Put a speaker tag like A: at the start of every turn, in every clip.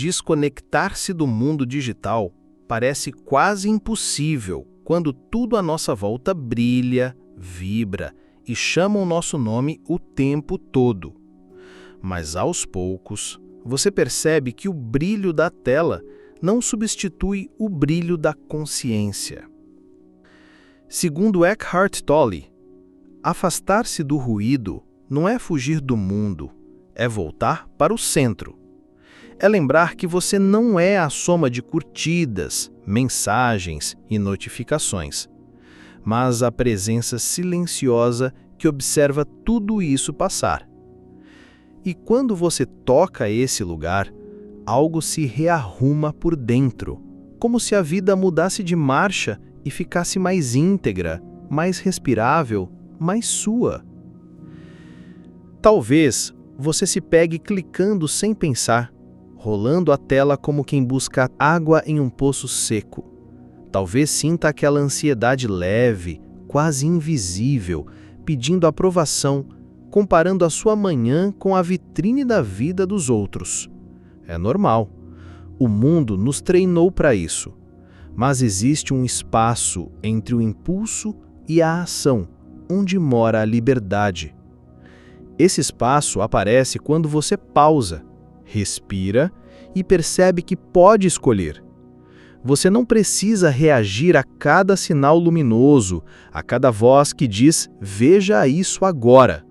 A: Desconectar-se do mundo digital parece quase impossível quando tudo à nossa volta brilha, vibra e chama o nosso nome o tempo todo. Mas aos poucos, você percebe que o brilho da tela não substitui o brilho da consciência. Segundo Eckhart Tolle, afastar-se do ruído não é fugir do mundo, é voltar para o centro. É lembrar que você não é a soma de curtidas, mensagens e notificações, mas a presença silenciosa que observa tudo isso passar. E quando você toca esse lugar, algo se rearruma por dentro, como se a vida mudasse de marcha e ficasse mais íntegra, mais respirável, mais sua. Talvez você se pegue clicando sem pensar, rolando a tela como quem busca água em um poço seco. Talvez sinta aquela ansiedade leve, quase invisível, pedindo aprovação, comparando a sua manhã com a vitrine da vida dos outros. É normal. O mundo nos treinou para isso. Mas existe um espaço entre o impulso e a ação, onde mora a liberdade. Esse espaço aparece quando você pausa, respira e percebe que pode escolher. Você não precisa reagir a cada sinal luminoso, a cada voz que diz "veja isso agora".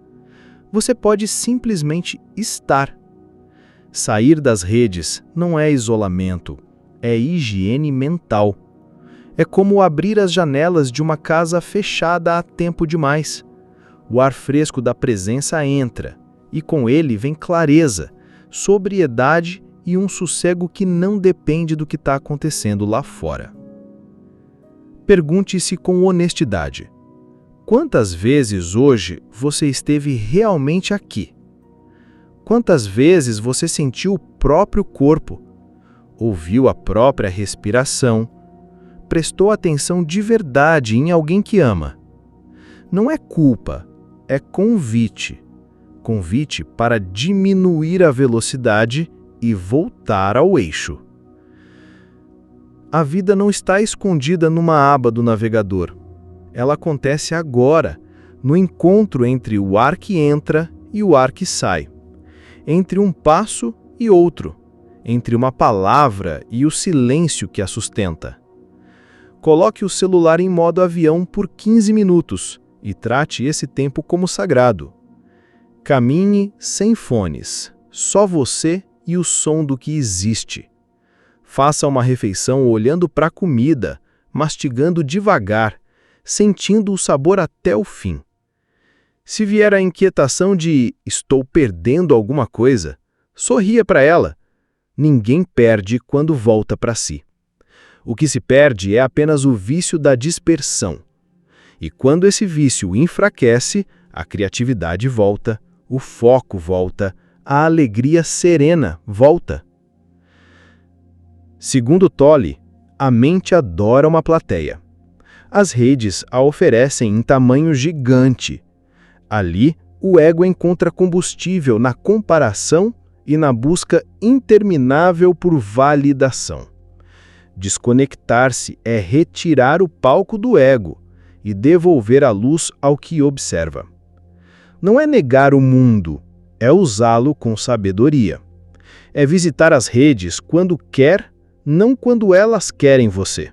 A: Você pode simplesmente estar. Sair das redes não é isolamento, é higiene mental. É como abrir as janelas de uma casa fechada há tempo demais. O ar fresco da presença entra, e com ele vem clareza, sobriedade e um sossego que não depende do que está acontecendo lá fora. Pergunte-se com honestidade: quantas vezes hoje você esteve realmente aqui? Quantas vezes você sentiu o próprio corpo, ouviu a própria respiração, prestou atenção de verdade em alguém que ama? Não é culpa, é convite. Convite para diminuir a velocidade e voltar ao eixo. A vida não está escondida numa aba do navegador. Ela acontece agora, no encontro entre o ar que entra e o ar que sai, entre um passo e outro, entre uma palavra e o silêncio que a sustenta. Coloque o celular em modo avião por 15 minutos e trate esse tempo como sagrado. Caminhe sem fones, só você e o som do que existe. Faça uma refeição olhando para a comida, mastigando devagar, sentindo o sabor até o fim. Se vier a inquietação de "estou perdendo alguma coisa", sorria para ela. Ninguém perde quando volta para si. O que se perde é apenas o vício da dispersão. E quando esse vício enfraquece, a criatividade volta, o foco volta, a alegria serena volta. Segundo Tolle, a mente adora uma plateia. As redes a oferecem em tamanho gigante. Ali, o ego encontra combustível na comparação e na busca interminável por validação. Desconectar-se é retirar o palco do ego e devolver a luz ao que observa. Não é negar o mundo, é usá-lo com sabedoria. É visitar as redes quando quer, não quando elas querem você.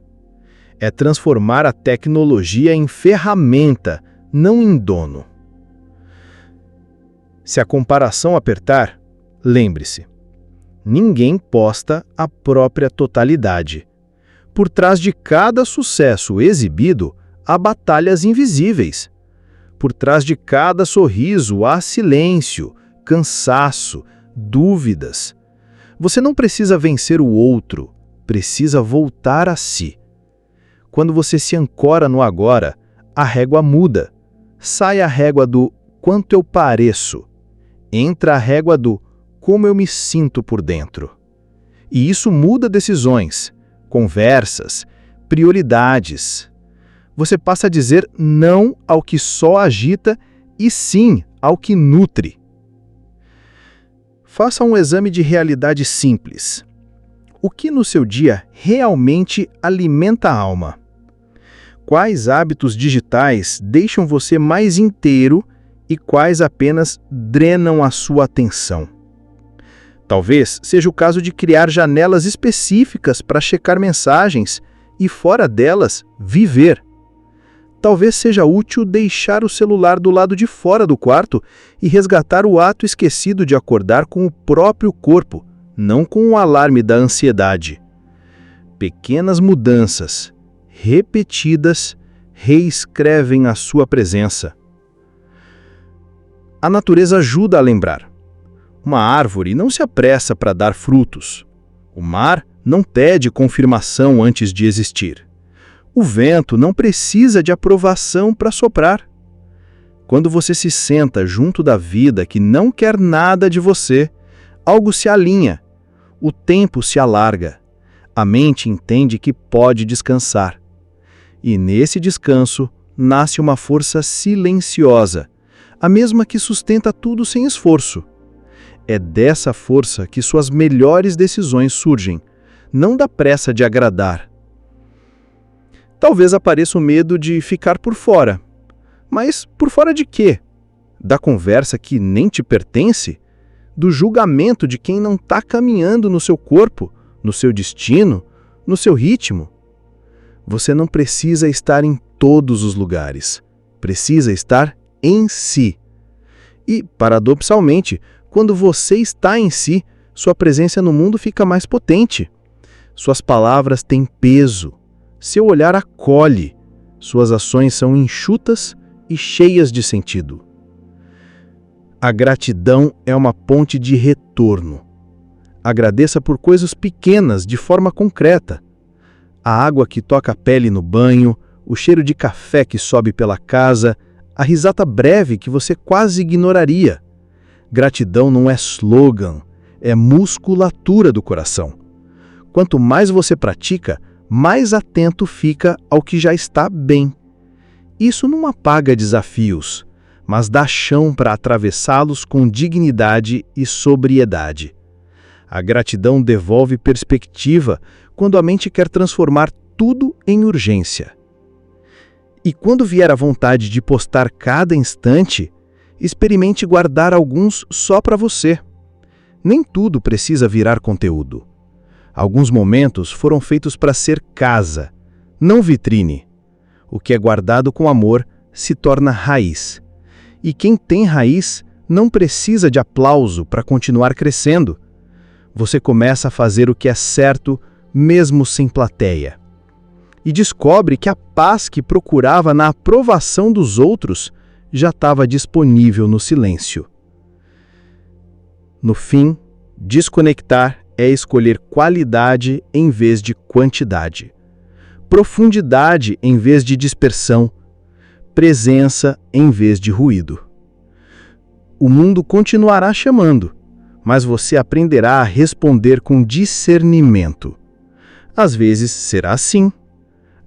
A: É transformar a tecnologia em ferramenta, não em dono. Se a comparação apertar, lembre-se: ninguém posta a própria totalidade. Por trás de cada sucesso exibido, há batalhas invisíveis. Por trás de cada sorriso há silêncio, cansaço, dúvidas. Você não precisa vencer o outro, precisa voltar a si. Quando você se ancora no agora, a régua muda. Sai a régua do "quanto eu pareço". Entra a régua do "como eu me sinto por dentro". E isso muda decisões, conversas, prioridades. Você passa a dizer não ao que só agita e sim ao que nutre. Faça um exame de realidade simples. O que no seu dia realmente alimenta a alma? Quais hábitos digitais deixam você mais inteiro e quais apenas drenam a sua atenção? Talvez seja o caso de criar janelas específicas para checar mensagens e, fora delas, viver. Talvez seja útil deixar o celular do lado de fora do quarto e resgatar o ato esquecido de acordar com o próprio corpo, não com o alarme da ansiedade. Pequenas mudanças, repetidas, reescrevem a sua presença. A natureza ajuda a lembrar. Uma árvore não se apressa para dar frutos. O mar não pede confirmação antes de existir. O vento não precisa de aprovação para soprar. Quando você se senta junto da vida que não quer nada de você, algo se alinha, o tempo se alarga, a mente entende que pode descansar. E nesse descanso nasce uma força silenciosa, a mesma que sustenta tudo sem esforço. É dessa força que suas melhores decisões surgem, não da pressa de agradar. Talvez apareça o medo de ficar por fora. Mas por fora de quê? Da conversa que nem te pertence? Do julgamento de quem não está caminhando no seu corpo, no seu destino, no seu ritmo? Você não precisa estar em todos os lugares. Precisa estar em si. E, paradoxalmente, quando você está em si, sua presença no mundo fica mais potente. Suas palavras têm peso. Seu olhar acolhe. Suas ações são enxutas e cheias de sentido. A gratidão é uma ponte de retorno. Agradeça por coisas pequenas de forma concreta. A água que toca a pele no banho, o cheiro de café que sobe pela casa, a risada breve que você quase ignoraria. Gratidão não é slogan, é musculatura do coração. Quanto mais você pratica, mais atento fica ao que já está bem. Isso não apaga desafios, mas dá chão para atravessá-los com dignidade e sobriedade. A gratidão devolve perspectiva quando a mente quer transformar tudo em urgência. E quando vier a vontade de postar cada instante, experimente guardar alguns só para você. Nem tudo precisa virar conteúdo. Alguns momentos foram feitos para ser casa, não vitrine. O que é guardado com amor se torna raiz. E quem tem raiz não precisa de aplauso para continuar crescendo. Você começa a fazer o que é certo, mesmo sem plateia. E descobre que a paz que procurava na aprovação dos outros já estava disponível no silêncio. No fim, desconectar é escolher qualidade em vez de quantidade, profundidade em vez de dispersão, presença em vez de ruído. O mundo continuará chamando, mas você aprenderá a responder com discernimento. Às vezes será sim,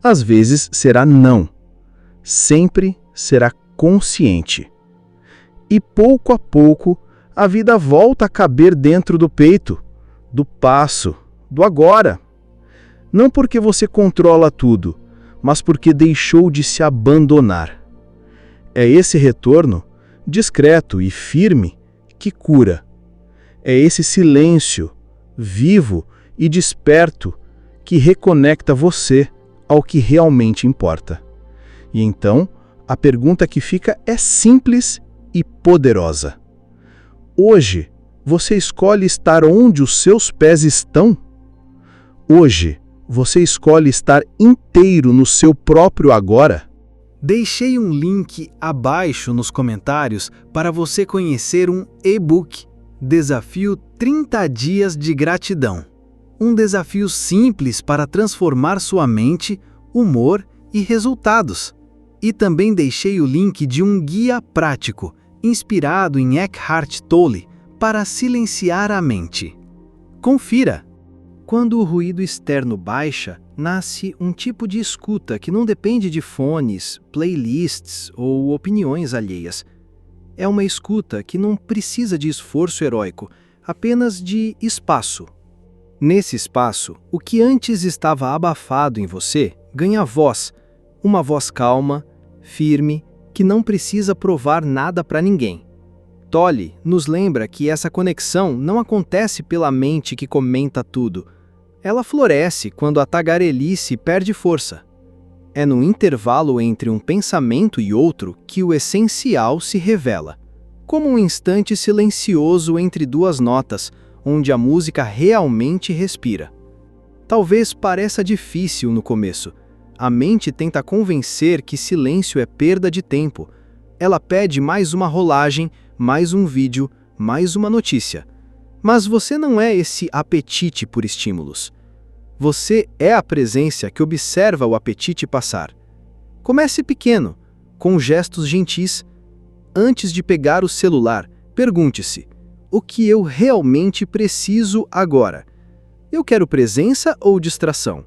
A: às vezes será não. Sempre será consciente. E pouco a pouco, a vida volta a caber dentro do peito, do passo, do agora. Não porque você controla tudo, mas porque deixou de se abandonar. É esse retorno, discreto e firme, que cura. É esse silêncio, vivo e desperto, que reconecta você ao que realmente importa. E então, a pergunta que fica é simples e poderosa. Hoje, você escolhe estar onde os seus pés estão? Hoje, você escolhe estar inteiro no seu próprio agora?
B: Deixei um link abaixo nos comentários para você conhecer um e-book, Desafio 30 Dias de Gratidão. Um desafio simples para transformar sua mente, humor e resultados. E também deixei o link de um guia prático, inspirado em Eckhart Tolle, para silenciar a mente. Confira! Quando o ruído externo baixa, nasce um tipo de escuta que não depende de fones, playlists ou opiniões alheias. É uma escuta que não precisa de esforço heróico, apenas de espaço. Nesse espaço, o que antes estava abafado em você ganha voz, uma voz calma, firme, que não precisa provar nada para ninguém. Tolle nos lembra que essa conexão não acontece pela mente que comenta tudo. Ela floresce quando a tagarelice perde força. É no intervalo entre um pensamento e outro que o essencial se revela, como um instante silencioso entre duas notas, onde a música realmente respira. Talvez pareça difícil no começo. A mente tenta convencer que silêncio é perda de tempo. Ela pede mais uma rolagem, mais um vídeo, mais uma notícia. Mas você não é esse apetite por estímulos. Você é a presença que observa o apetite passar. Comece pequeno, com gestos gentis. Antes de pegar o celular, pergunte-se: o que eu realmente preciso agora? Eu quero presença ou distração?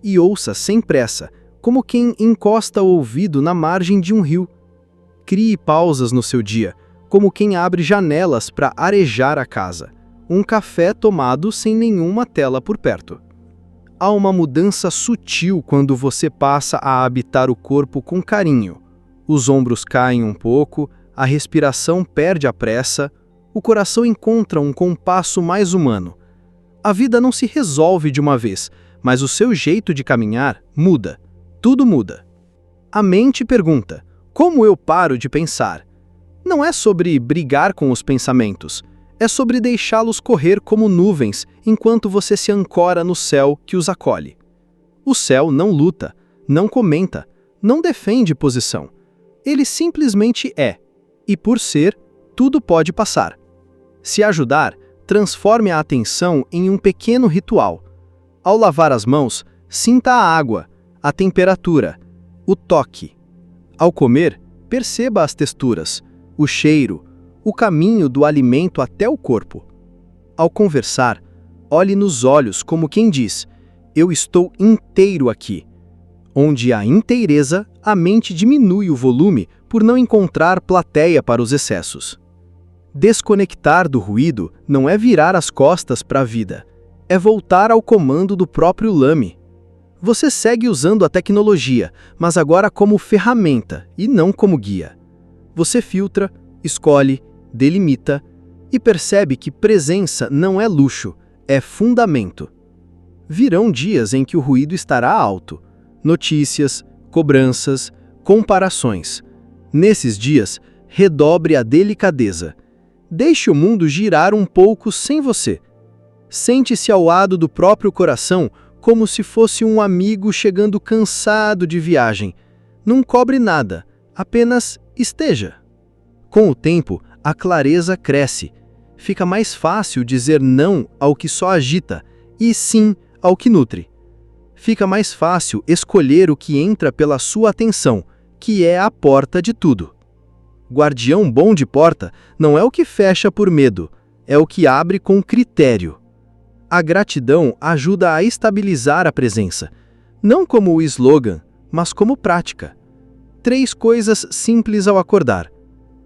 B: E ouça sem pressa, como quem encosta o ouvido na margem de um rio. Crie pausas no seu dia, como quem abre janelas para arejar a casa. Um café tomado sem nenhuma tela por perto. Há uma mudança sutil quando você passa a habitar o corpo com carinho. Os ombros caem um pouco, a respiração perde a pressa, o coração encontra um compasso mais humano. A vida não se resolve de uma vez, mas o seu jeito de caminhar muda. Tudo muda. A mente pergunta: como eu paro de pensar? Não é sobre brigar com os pensamentos. É sobre deixá-los correr como nuvens enquanto você se ancora no céu que os acolhe. O céu não luta, não comenta, não defende posição. Ele simplesmente é. E por ser, tudo pode passar. Se ajudar, transforme a atenção em um pequeno ritual. Ao lavar as mãos, sinta a água, a temperatura, o toque. Ao comer, perceba as texturas, o cheiro, o caminho do alimento até o corpo. Ao conversar, olhe nos olhos como quem diz: eu estou inteiro aqui. Onde há inteireza, a mente diminui o volume por não encontrar plateia para os excessos. Desconectar do ruído não é virar as costas para a vida, é voltar ao comando do próprio lame. Você segue usando a tecnologia, mas agora como ferramenta e não como guia. Você filtra, escolhe, delimita e percebe que presença não é luxo, é fundamento. Virão dias em que o ruído estará alto. Notícias, cobranças, comparações. Nesses dias, redobre a delicadeza. Deixe o mundo girar um pouco sem você. Sente-se ao lado do próprio coração como se fosse um amigo chegando cansado de viagem. Não cobre nada, apenas esteja. Com o tempo, a clareza cresce. Fica mais fácil dizer não ao que só agita e sim ao que nutre. Fica mais fácil escolher o que entra pela sua atenção, que é a porta de tudo. Guardião bom de porta não é o que fecha por medo, é o que abre com critério. A gratidão ajuda a estabilizar a presença, não como o slogan, mas como prática. 3 coisas simples ao acordar: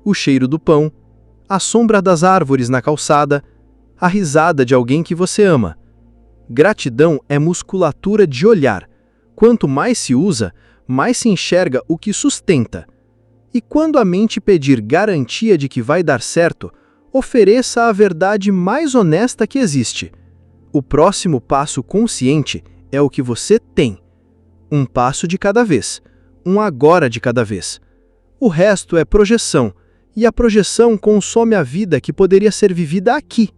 B: o cheiro do pão, a sombra das árvores na calçada, a risada de alguém que você ama. Gratidão é musculatura de olhar. Quanto mais se usa, mais se enxerga o que sustenta. E quando a mente pedir garantia de que vai dar certo, ofereça a verdade mais honesta que existe. O próximo passo consciente é o que você tem. Um passo de cada vez, um agora de cada vez. O resto é projeção, e a projeção consome a vida que poderia ser vivida aqui.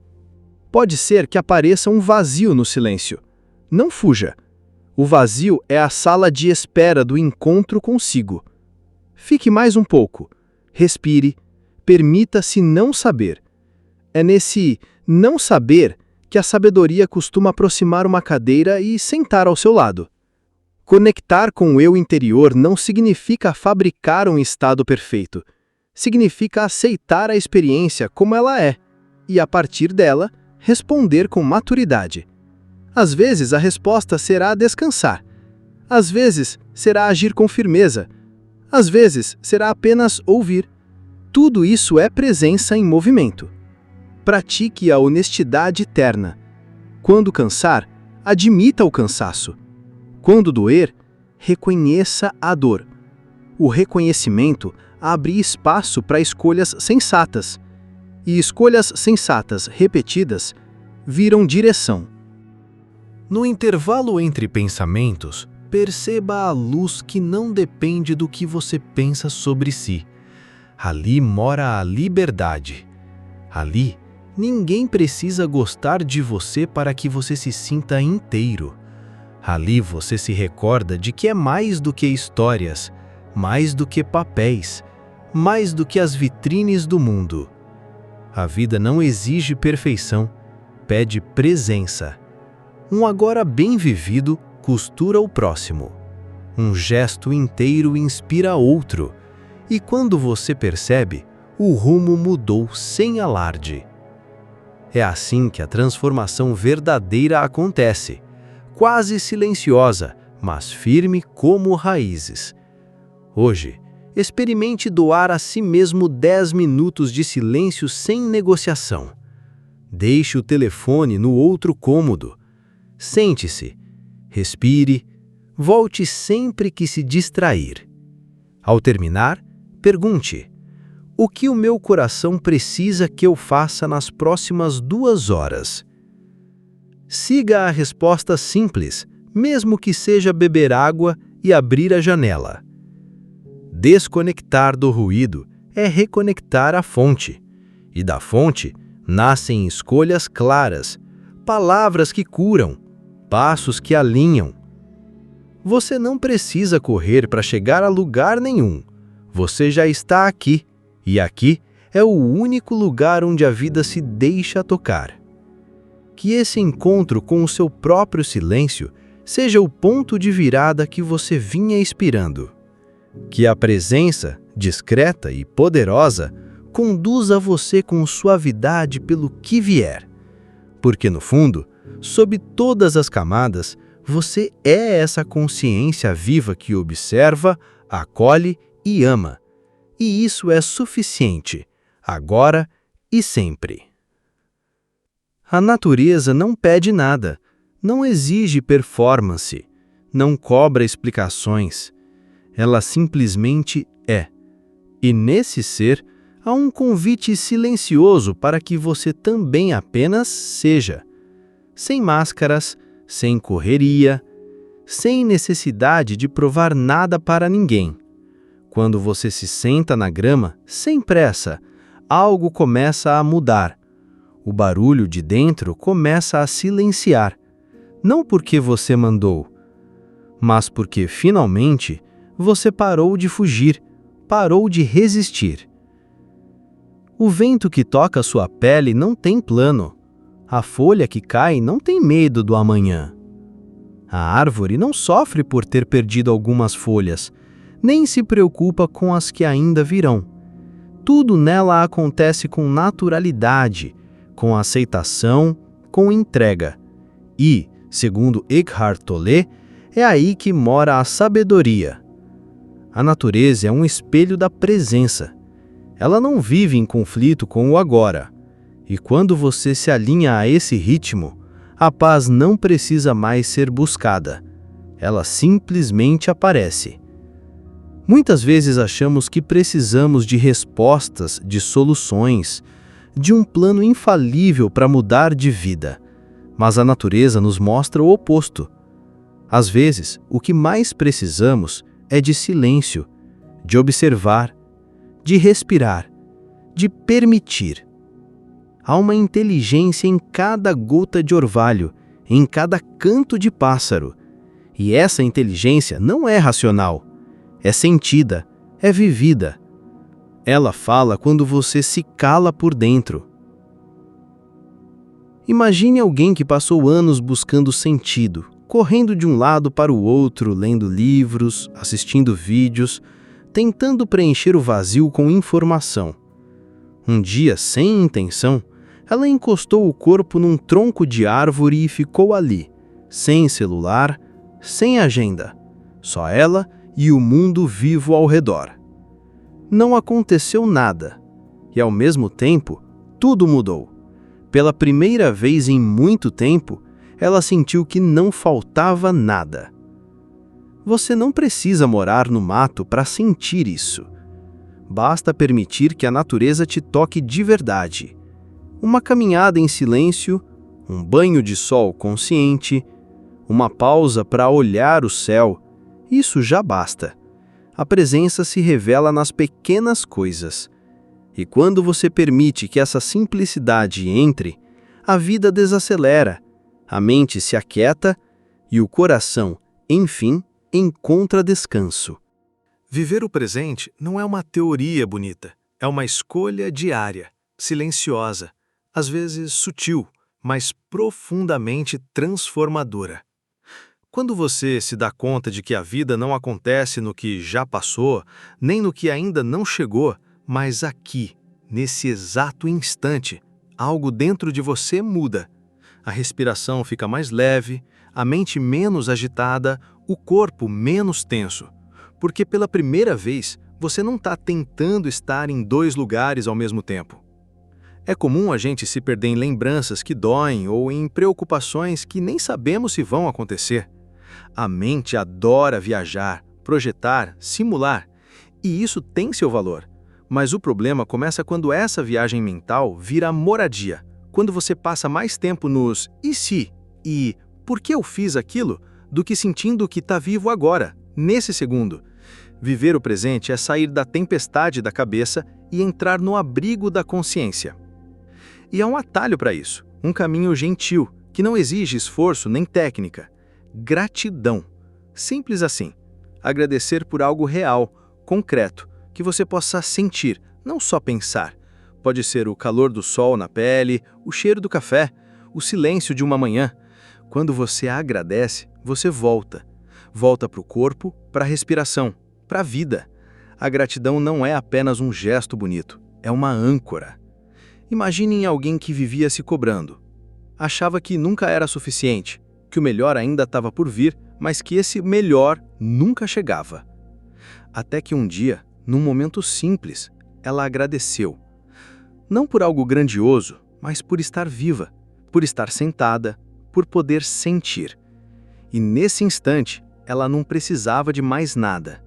B: Pode ser que apareça um vazio no silêncio. Não fuja. O vazio é a sala de espera do encontro consigo. Fique mais um pouco. Respire. Permita-se não saber. É nesse não saber que a sabedoria costuma aproximar uma cadeira e sentar ao seu lado. Conectar com o eu interior não significa fabricar um estado perfeito. Significa aceitar a experiência como ela é e, a partir dela, responder com maturidade. Às vezes a resposta será descansar. Às vezes será agir com firmeza. Às vezes será apenas ouvir. Tudo isso é presença em movimento. Pratique a honestidade eterna.
A: Quando cansar, admita o cansaço. Quando doer, reconheça a dor. O reconhecimento abre espaço para escolhas sensatas. E escolhas sensatas repetidas viram direção. No intervalo entre pensamentos, perceba a luz que não depende do que você pensa sobre si. Ali mora a liberdade. Ali, ninguém precisa gostar de você para que você se sinta inteiro. Ali você se recorda de que é mais do que histórias, mais do que papéis, mais do que as vitrines do mundo. A vida não exige perfeição, pede presença. Um agora bem vivido costura o próximo. Um gesto inteiro inspira outro. E quando você percebe, o rumo mudou sem alarde. É assim que a transformação verdadeira acontece, quase silenciosa, mas firme como raízes. Hoje, experimente doar a si mesmo 10 minutos de silêncio sem negociação. Deixe o telefone no outro cômodo. Sente-se, respire, volte sempre que se distrair. Ao terminar, pergunte: o que o meu coração precisa que eu faça nas próximas 2 horas? Siga a resposta simples, mesmo que seja beber água e abrir a janela. Desconectar do ruído é reconectar à fonte. E da fonte nascem escolhas claras, palavras que curam, passos que alinham. Você não precisa correr para chegar a lugar nenhum. Você já está aqui, e aqui é o único lugar onde a vida se deixa tocar. Que esse encontro com o seu próprio silêncio seja o ponto de virada que você vinha esperando. Que a presença, discreta e poderosa, conduza você com suavidade pelo que vier. Porque, no fundo, sob todas as camadas, você é essa consciência viva que observa, acolhe e ama. E isso é suficiente, agora e sempre. A natureza não pede nada, não exige performance, não cobra explicações. Ela simplesmente é. E nesse ser, há um convite silencioso para que você também apenas seja. Sem máscaras, sem correria, sem necessidade de provar nada para ninguém. Quando você se senta na grama, sem pressa, algo começa a mudar. O barulho de dentro começa a silenciar. Não porque você mandou, mas porque, finalmente, você parou de fugir, parou de resistir. O vento que toca sua pele não tem plano. A folha que cai não tem medo do amanhã. A árvore não sofre por ter perdido algumas folhas, nem se preocupa com as que ainda virão. Tudo nela acontece com naturalidade, com aceitação, com entrega. E, segundo Eckhart Tolle, é aí que mora a sabedoria. A natureza é um espelho da presença. Ela não vive em conflito com o agora. E quando você se alinha a esse ritmo, a paz não precisa mais ser buscada. Ela simplesmente aparece. Muitas vezes achamos que precisamos de respostas, de soluções, de um plano infalível para mudar de vida. Mas a natureza nos mostra o oposto. Às vezes, o que mais precisamos é de silêncio, de observar, de respirar, de permitir. Há uma inteligência em cada gota de orvalho, em cada canto de pássaro. E essa inteligência não é racional. É sentida, é vivida. Ela fala quando você se cala por dentro. Imagine alguém que passou anos buscando sentido, correndo de um lado para o outro, lendo livros, assistindo vídeos, tentando preencher o vazio com informação. Um dia, sem intenção, ela encostou o corpo num tronco de árvore e ficou ali, sem celular, sem agenda, só ela e o mundo vivo ao redor. Não aconteceu nada, e ao mesmo tempo, tudo mudou. Pela primeira vez em muito tempo, Ela sentiu que não faltava nada. Você não precisa morar no mato para sentir isso. Basta permitir que a natureza te toque de verdade. Uma caminhada em silêncio, um banho de sol consciente, uma pausa para olhar o céu, isso já basta. A presença se revela nas pequenas coisas. E quando você permite que essa simplicidade entre, a vida desacelera, a mente se aquieta e o coração, enfim, encontra descanso.
C: Viver o presente não é uma teoria bonita, é uma escolha diária, silenciosa, às vezes sutil, mas profundamente transformadora. Quando você se dá conta de que a vida não acontece no que já passou, nem no que ainda não chegou, mas aqui, nesse exato instante, algo dentro de você muda. A respiração fica mais leve, a mente menos agitada, o corpo menos tenso. Porque pela primeira vez, você não está tentando estar em 2 lugares ao mesmo tempo. É comum a gente se perder em lembranças que doem ou em preocupações que nem sabemos se vão acontecer. A mente adora viajar, projetar, simular, e isso tem seu valor. Mas o problema começa quando essa viagem mental vira moradia, quando você passa mais tempo nos "e se" e "por que eu fiz aquilo?" do que sentindo que está vivo agora, nesse segundo. Viver o presente é sair da tempestade da cabeça e entrar no abrigo da consciência. E há um atalho para isso, um caminho gentil, que não exige esforço nem técnica. Gratidão. Simples assim. Agradecer por algo real, concreto, que você possa sentir, não só pensar. Pode ser o calor do sol na pele, o cheiro do café, o silêncio de uma manhã. Quando você agradece, você volta. Volta para o corpo, para a respiração, para a vida. A gratidão não é apenas um gesto bonito, é uma âncora. Imaginem alguém que vivia se cobrando. Achava que nunca era suficiente, que o melhor ainda estava por vir, mas que esse melhor nunca chegava. Até que um dia, num momento simples, ela agradeceu. Não por algo grandioso, mas por estar viva, por estar sentada, por poder sentir. E nesse instante, ela não precisava de mais nada.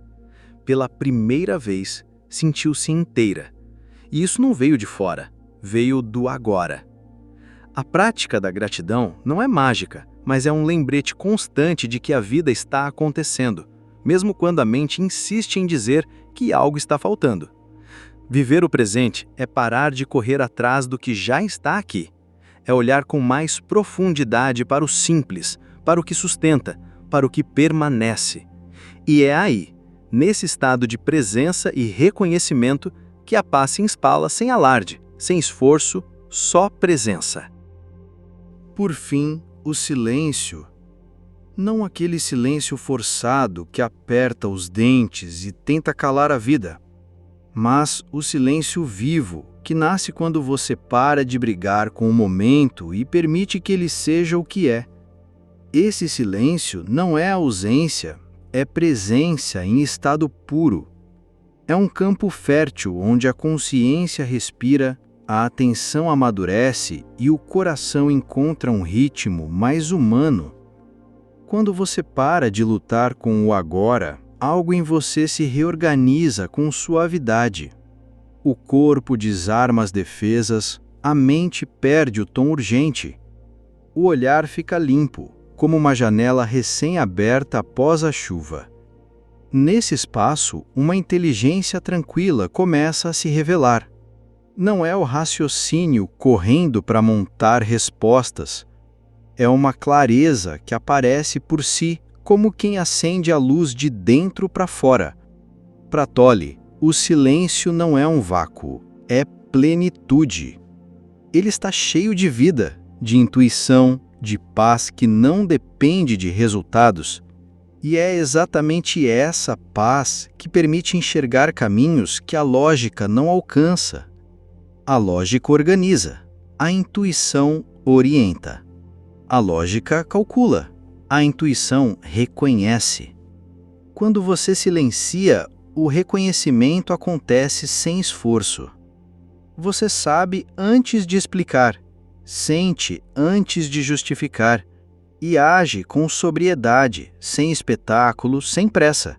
C: Pela primeira vez, sentiu-se inteira. E isso não veio de fora, veio do agora. A prática da gratidão não é mágica, mas é um lembrete constante de que a vida está acontecendo, mesmo quando a mente insiste em dizer que algo está faltando. Viver o presente é parar de correr atrás do que já está aqui. É olhar com mais profundidade para o simples, para o que sustenta, para o que permanece. E é aí, nesse estado de presença e reconhecimento, que a paz se instala sem alarde, sem esforço, só presença.
B: Por fim, o silêncio. Não aquele silêncio forçado que aperta os dentes e tenta calar a vida, mas o silêncio vivo, que nasce quando você para de brigar com o momento e permite que ele seja o que é. Esse silêncio não é ausência, é presença em estado puro. É um campo fértil onde a consciência respira, a atenção amadurece e o coração encontra um ritmo mais humano. Quando você para de lutar com o agora, algo em você se reorganiza com suavidade. O corpo desarma as defesas, a mente perde o tom urgente. O olhar fica limpo, como uma janela recém-aberta após a chuva. Nesse espaço, uma inteligência tranquila começa a se revelar. Não é o raciocínio correndo para montar respostas. É uma clareza que aparece por si, como quem acende a luz de dentro para fora. Para Tolle, o silêncio não é um vácuo, é plenitude. Ele está cheio de vida, de intuição, de paz que não depende de resultados. E é exatamente essa paz que permite enxergar caminhos que a lógica não alcança. A lógica organiza, a intuição orienta. A lógica calcula, a intuição reconhece. Quando você silencia, o reconhecimento acontece sem esforço. Você sabe antes de explicar, sente antes de justificar,
A: e age com sobriedade, sem espetáculo, sem pressa.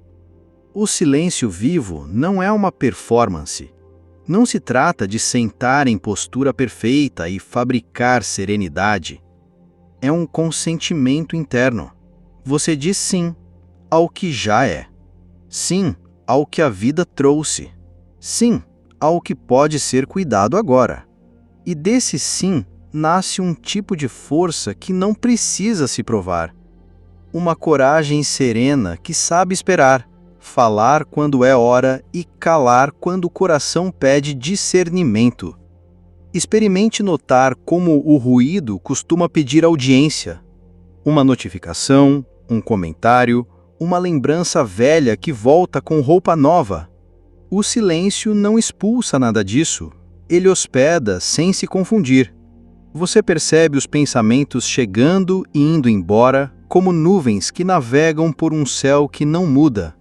A: O silêncio vivo não é uma performance. Não se trata de sentar em postura perfeita e fabricar serenidade. É um consentimento interno. Você diz sim ao que já é. Sim ao que a vida trouxe. Sim ao que pode ser cuidado agora. E desse sim nasce um tipo de força que não precisa se provar. Uma coragem serena que sabe esperar, falar quando é hora e calar quando o coração pede discernimento. Experimente notar como o ruído costuma pedir audiência. Uma notificação, um comentário, uma lembrança velha que volta com roupa nova. O silêncio não expulsa nada disso. Ele hospeda sem se confundir. Você percebe os pensamentos chegando e indo embora como nuvens que navegam por um céu que não muda.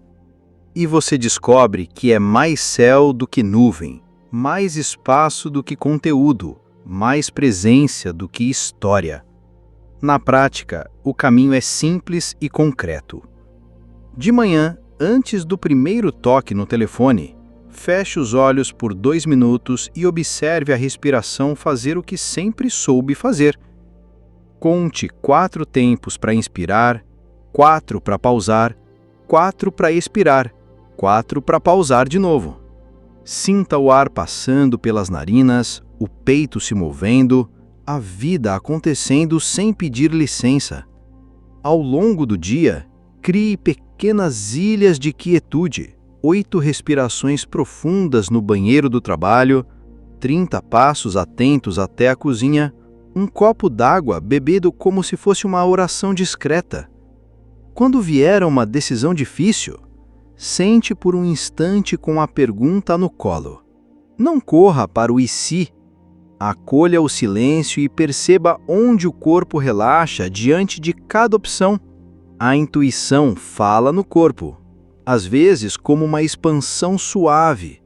A: E você descobre que é mais céu do que nuvem, mais espaço do que conteúdo, mais presença do que história. Na prática, o caminho é simples e concreto. De manhã, antes do primeiro toque no telefone, feche os olhos por 2 minutos e observe a respiração fazer o que sempre soube fazer. Conte 4 tempos para inspirar, 4 para pausar, 4 para expirar, 4 para pausar de novo. Sinta o ar passando pelas narinas, o peito se movendo, a vida acontecendo sem pedir licença. Ao longo do dia, crie pequenas ilhas de quietude, 8 respirações profundas no banheiro do trabalho, 30 passos atentos até a cozinha, um copo d'água bebido como se fosse uma oração discreta. Quando vier uma decisão difícil, sente por um instante com a pergunta no colo. Não corra para o e se. Acolha o silêncio e perceba onde o corpo relaxa diante de cada opção. A intuição fala no corpo, às vezes como uma expansão suave,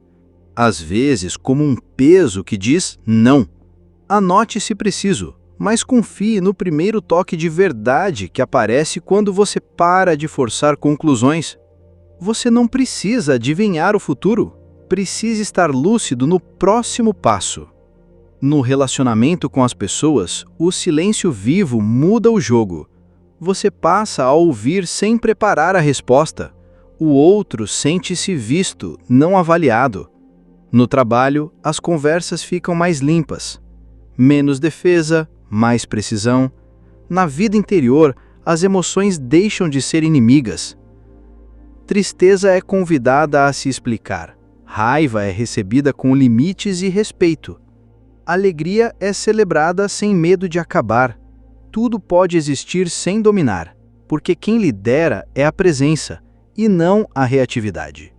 A: às vezes como um peso que diz não. Anote se preciso, mas confie no primeiro toque de verdade que aparece quando você para de forçar conclusões. Você não precisa adivinhar o futuro, precisa estar lúcido no próximo passo. No relacionamento com as pessoas, o silêncio vivo muda o jogo. Você passa a ouvir sem preparar a resposta. O outro sente-se visto, não avaliado. No trabalho, as conversas ficam mais limpas. Menos defesa, mais precisão. Na vida interior, as emoções deixam de ser inimigas. Tristeza é convidada a se explicar. Raiva é recebida com limites e respeito. Alegria é celebrada sem medo de acabar. Tudo pode existir sem dominar, porque quem lidera é a presença, e não a reatividade.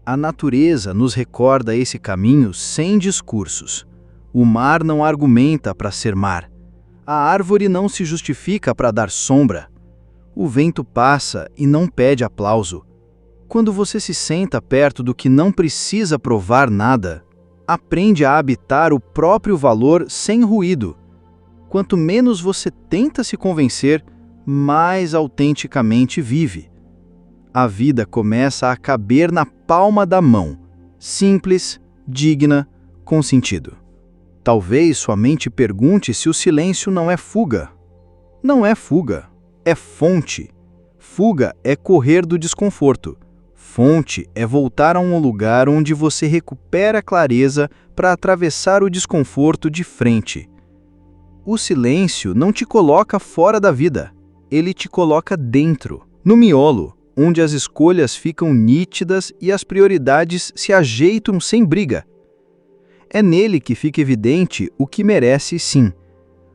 A: A natureza nos recorda esse caminho sem discursos. O mar não argumenta para ser mar. A árvore não se justifica para dar sombra. O vento passa e não pede aplauso. Quando você se senta perto do que não precisa provar nada, aprende a habitar o próprio valor sem ruído. Quanto menos você tenta se convencer, mais autenticamente vive. A vida começa a caber na palma da mão, simples, digna, com sentido. Talvez sua mente pergunte se o silêncio não é fuga. Não é fuga, é fonte. Fuga é correr do desconforto. Fonte é voltar a um lugar onde você recupera a clareza para atravessar o desconforto de frente. O silêncio não te coloca fora da vida, ele te coloca dentro, no miolo, onde as escolhas ficam nítidas e as prioridades se ajeitam sem briga. É nele que fica evidente o que merece sim,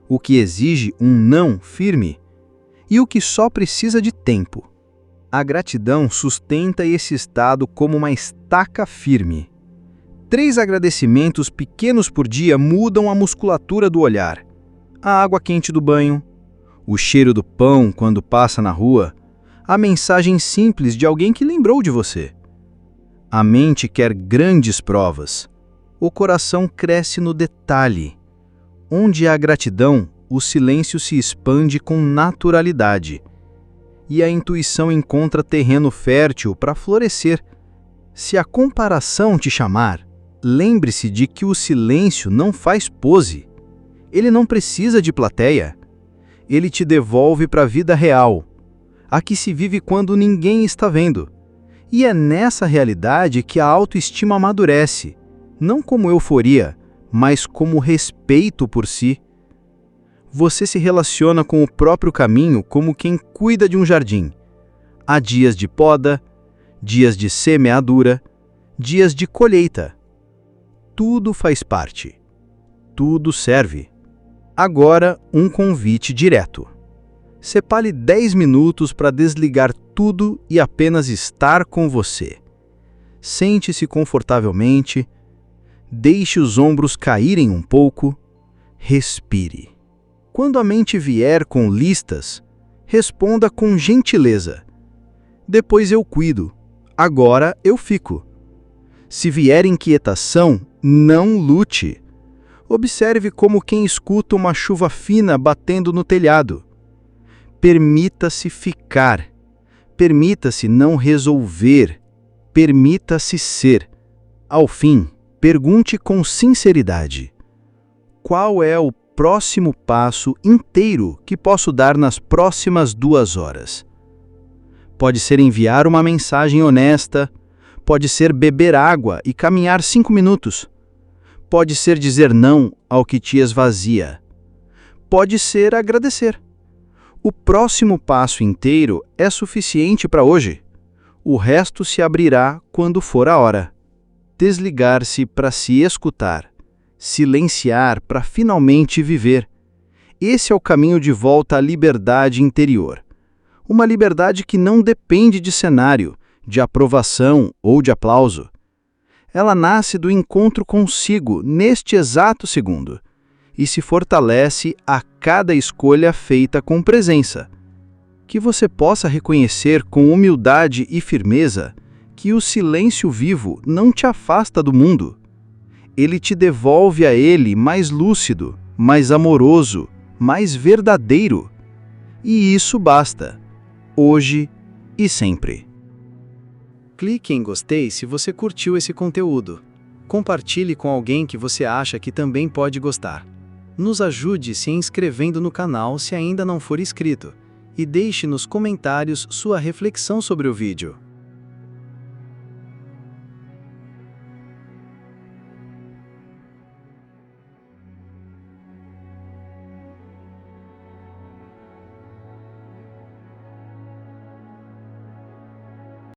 A: o que exige um não firme e o que só precisa de tempo. A gratidão sustenta esse estado como uma estaca firme. 3 agradecimentos pequenos por dia mudam a musculatura do olhar. A água quente do banho, o cheiro do pão quando passa na rua, a mensagem simples de alguém que lembrou de você. A mente quer grandes provas. O coração cresce no detalhe. Onde há gratidão, o silêncio se expande com naturalidade e a intuição encontra terreno fértil para florescer. Se a comparação te chamar, lembre-se de que o silêncio não faz pose. Ele não precisa de plateia. Ele te devolve para a vida real, a que se vive quando ninguém está vendo. E é nessa realidade que a autoestima amadurece, não como euforia, mas como respeito por si. Você se relaciona com o próprio caminho como quem cuida de um jardim. Há dias de poda, dias de semeadura, dias de colheita. Tudo faz parte. Tudo serve. Agora, um convite direto. Separe 10 minutos para desligar tudo e apenas estar com você. Sente-se confortavelmente, deixe os ombros caírem um pouco, respire. Quando a mente vier com listas, responda com gentileza. Depois eu cuido, agora eu fico. Se vier inquietação, não lute. Observe como quem escuta uma chuva fina batendo no telhado. Permita-se ficar. Permita-se não resolver. Permita-se ser. Ao fim, pergunte com sinceridade: qual é o próximo passo inteiro que posso dar nas próximas 2 horas? Pode ser enviar uma mensagem honesta, pode ser beber água e caminhar 5 minutos, pode ser dizer não ao que te esvazia, pode ser agradecer. O próximo passo inteiro é suficiente para hoje. O resto se abrirá quando for a hora. Desligar-se para se escutar. Silenciar para finalmente viver. Esse é o caminho de volta à liberdade interior. Uma liberdade que não depende de cenário, de aprovação ou de aplauso. Ela nasce do encontro consigo neste exato segundo e se fortalece a cada escolha feita com presença. Que você possa reconhecer com humildade e firmeza que o silêncio vivo não te afasta do mundo. Ele te devolve a ele mais lúcido, mais amoroso, mais verdadeiro. E isso basta, hoje e sempre.
B: Clique em gostei se você curtiu esse conteúdo. Compartilhe com alguém que você acha que também pode gostar. Nos ajude se inscrevendo no canal se ainda não for inscrito. E deixe nos comentários sua reflexão sobre o vídeo.